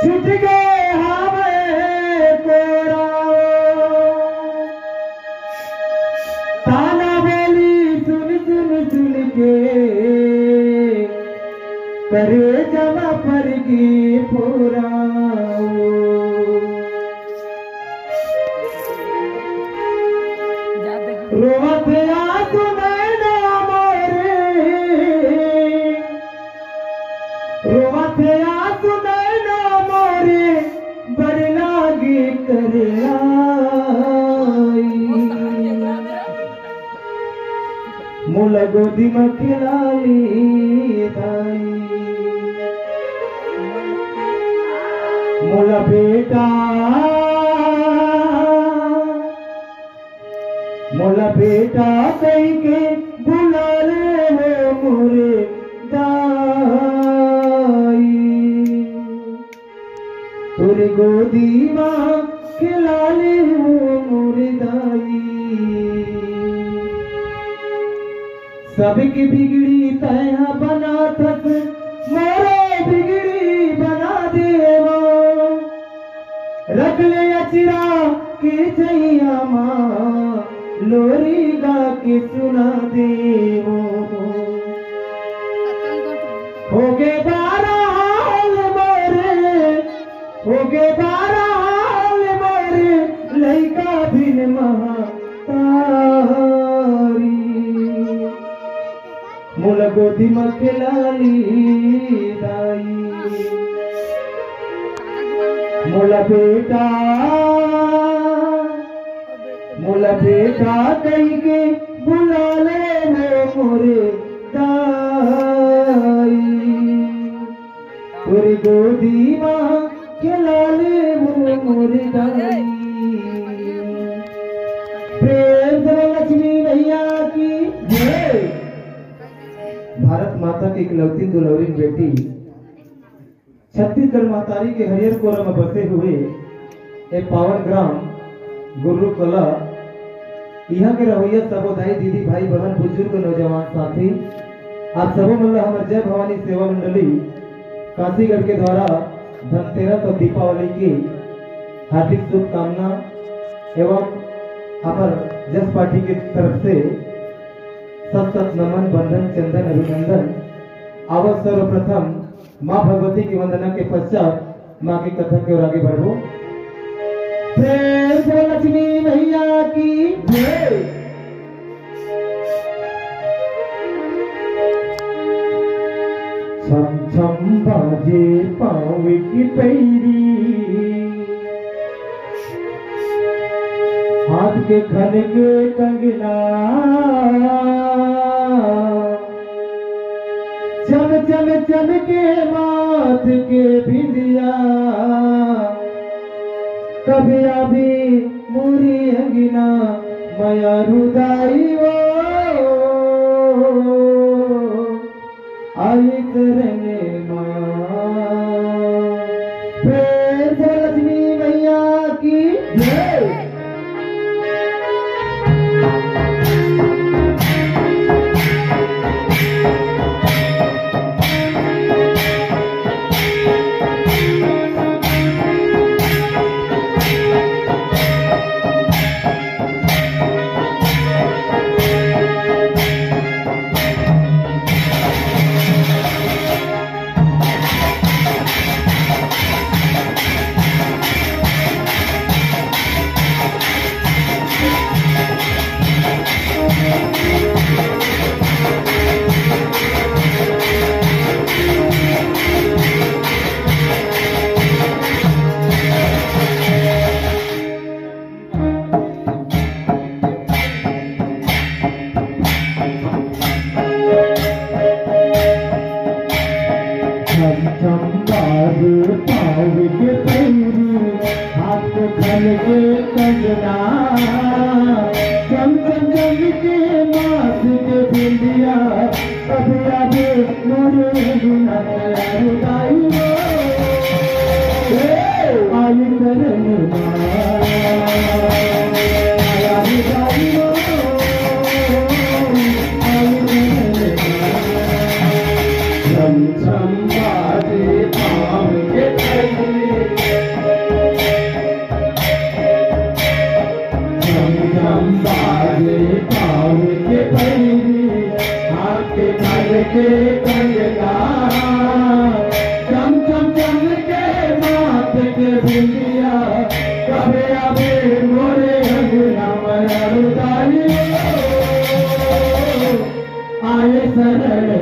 छुट गए हमें कोराओ ताना बोली सुन सुन सुन के करे जमा पर की पुराओ रोवत आंसू नैना मोरे रोवत आंसू नैना मोरे बड़ लागे करे मुल गोदी में खिलाई दाई मुला बेटा कहीं के बुला ले वो मोरे दाई तुरी गोदी माँ खिला ले वो मोरे दाई सबकी बिगड़ी तैया बना तक मोरे बिगड़ी बना देवा रख ले अचिरा के जैया माँ लोरी गा के सुना देवो होगे बाराल मोरे होगे बाराल मोरे लइका बिन महातारी मुल गोदी में खिलाली दाई मुला बेटा कहीं के बुला ले मोरे दाई तुरी गोदी माँ खिला ले मोरे दाई प्रेम से लक्ष्मी मैया की जय। भारत माता की इकलौती दुलौरी बेटी छत्तीसगढ़ महतारी के हरियर कोरा में बसे हुए एक पावन ग्राम गुरु कला यहाँ के रवैया सबोदाई दीदी भाई बहन बुजुर्ग नौजवान साथी आप सबों मल्ला हमारे जय भवानी सेवा मंडली काशीगढ़ के द्वारा धनतेरस और दीपावली की हार्दिक शुभकामना एवं हमार जस पार्टी की तरफ से सत सत नमन बंधन चंदन अभिनंदन। आवत सर्वप्रथम माँ भगवती की वंदना के पश्चात माँ की कथा की ओर आगे बढ़ो। प्रेम से लक्ष्मी मैया की जय। छम छम बाजे पाँव की पैरी हाथ के खन के कंगना चम चम चम के माथ के बिंदिया कभी अभी मुरी अंगिना मया रुदाई वो आई करने माँ प्रेम से लक्ष्मी मैया की जय। छम छम बाजे पाँव के बिंदिया कभी अभी मोरे अंगना मरुदाई आए शरण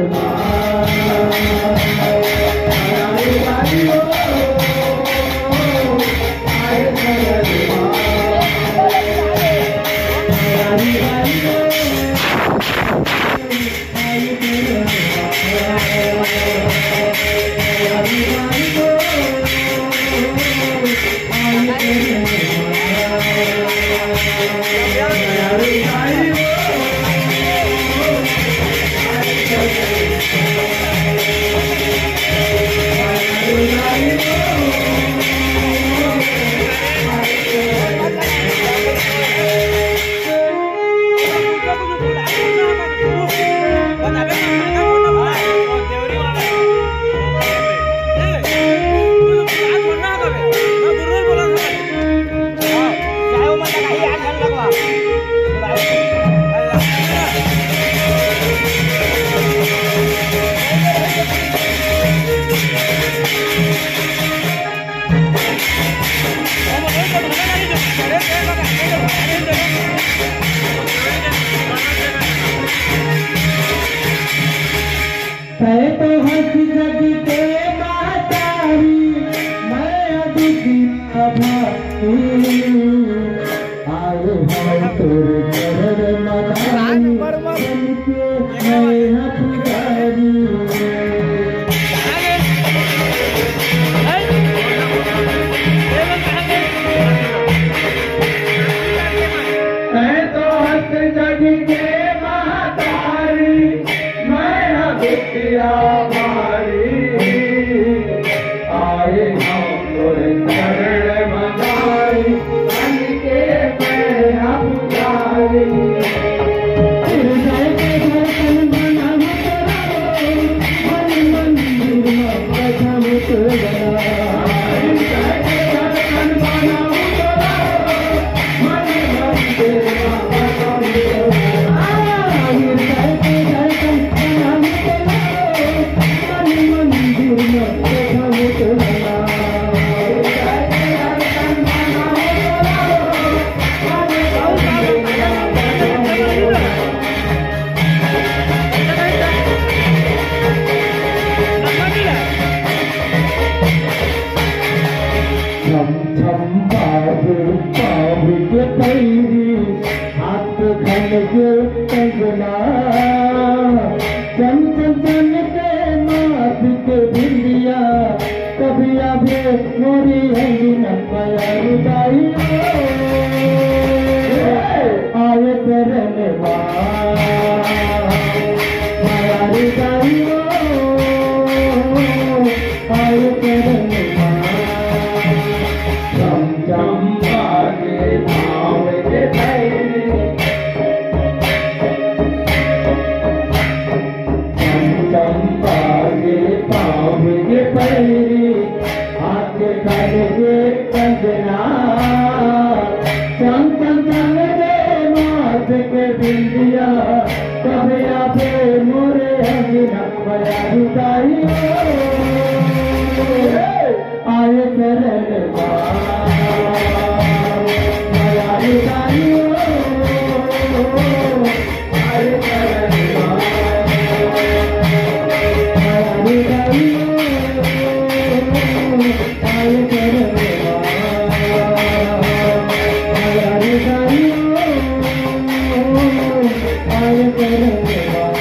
तो हंस जग के मातारी मैं अभी भाई आए हम तोरे चरण मदारी के मैं हथुदारी तो हंस जग के मातारी मैं अभी आए हम तोरे चरण मदारी मन के पैरा पुजारी हृदय के धड़कन बना मन मंदिर में प्रथम तुझा हृदय के धड़कन बना मन मंदिर में प्रथम तुझा हृदय के धड़कन हाथ खन के कंगना चन चन के माथ के बिंदिया कभी अभी मोरी अंगना मरुदाई आए शरण मरुदाई आए शरण हाथ खड़े कंगना चम चम चम रे माथ के बिंदिया कभी आवे मोरे अंगना मरुदाई आए शरण मरुदाई आए शरण मरुदाई I